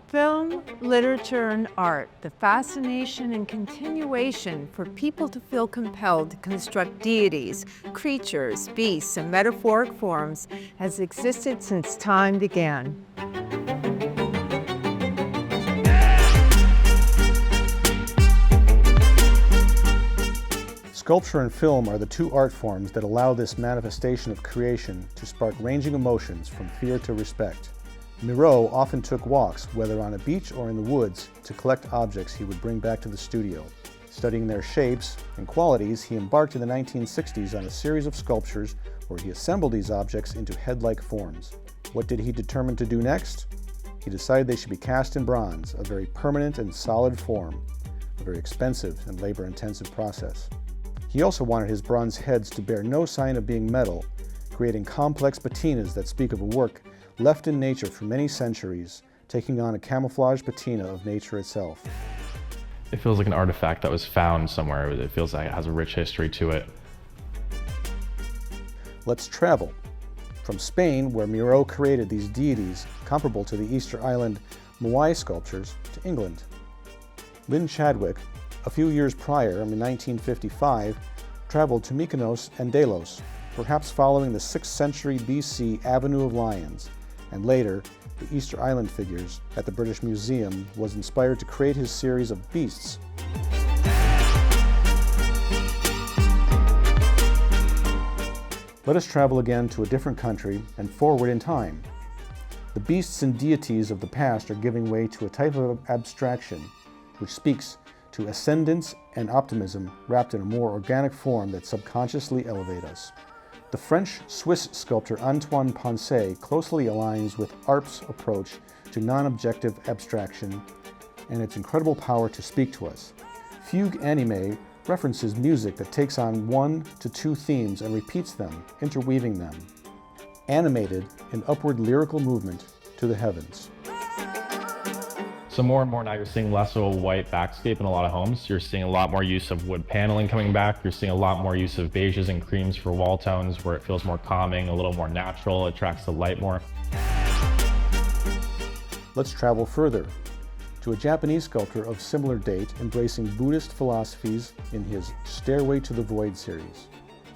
Film, literature, and art, the fascination and continuation for people to feel compelled to construct deities, creatures, beasts, and metaphoric forms has existed since time began. Sculpture and film are the two art forms that allow this manifestation of creation to spark ranging emotions from fear to respect. Miro often took walks, whether on a beach or in the woods, to collect objects he would bring back to the studio. Studying their shapes and qualities, he embarked in the 1960s on a series of sculptures where he assembled these objects into head-like forms. What did he determine to do next? He decided they should be cast in bronze, a very permanent and solid form, a very expensive and labor-intensive process. He also wanted his bronze heads to bear no sign of being metal, creating complex patinas that speak of a work left in nature for many centuries, taking on a camouflage patina of nature itself. It feels like an artifact that was found somewhere. It feels like it has a rich history to it. Let's travel. From Spain, where Miro created these deities comparable to the Easter Island Moai sculptures, to England. Lynn Chadwick, a few years prior, in 1955, traveled to Mykonos and Delos, perhaps following the 6th century BC Avenue of Lions, and later, the Easter Island figures at the British Museum was inspired to create his series of beasts. Let us travel again to a different country and forward in time. The beasts and deities of the past are giving way to a type of abstraction which speaks to ascendance and optimism wrapped in a more organic form that subconsciously elevate us. The French-Swiss sculptor Antione Poncet closely aligns with ARP's approach to non-objective abstraction and its incredible power to speak to us. Fugue anime references music that takes on 1 to 2 themes and repeats them, interweaving them, animated in upward lyrical movement to the heavens. So more and more now you're seeing less of a white backscape in a lot of homes. You're seeing a lot more use of wood paneling coming back. You're seeing a lot more use of beiges and creams for wall tones where it feels more calming, a little more natural, attracts the light more. Let's travel further to a Japanese sculptor of similar date embracing Buddhist philosophies in his Stairway to the Void series.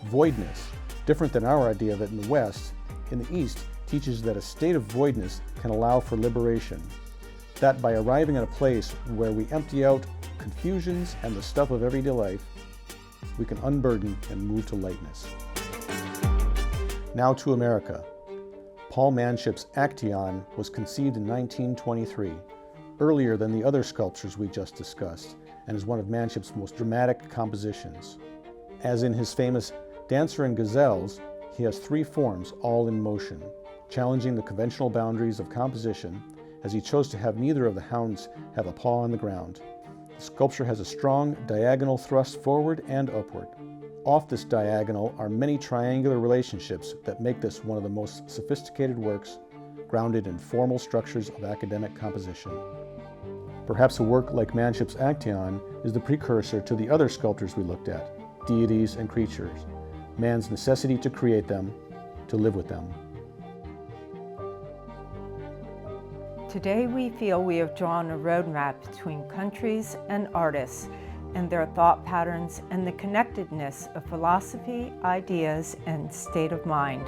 Voidness, different than our idea of it in the West, in the East teaches that a state of voidness can allow for liberation. That by arriving at a place where we empty out confusions and the stuff of everyday life, we can unburden and move to lightness. Now to America. Paul Manship's Antione was conceived in 1923, earlier than the other sculptures we just discussed, and is one of Manship's most dramatic compositions. As in his famous Dancer and Gazelles, he has 3 forms, all in motion, challenging the conventional boundaries of composition, as he chose to have neither of the hounds have a paw on the ground. The sculpture has a strong diagonal thrust forward and upward. Off this diagonal are many triangular relationships that make this one of the most sophisticated works, grounded in formal structures of academic composition. Perhaps a work like Manship's Antione is the precursor to the other sculptures we looked at, deities and creatures, man's necessity to create them, to live with them. Today we feel we have drawn a roadmap between countries and artists and their thought patterns and the connectedness of philosophy, ideas, and state of mind.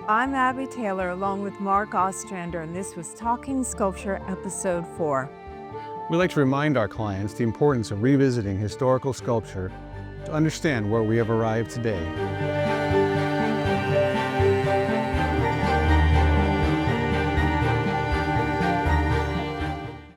I'm Abby Taylor along with Mark Ostrander, and this was Talking Sculpture Episode 4. We like to remind our clients the importance of revisiting historical sculpture to understand where we have arrived today.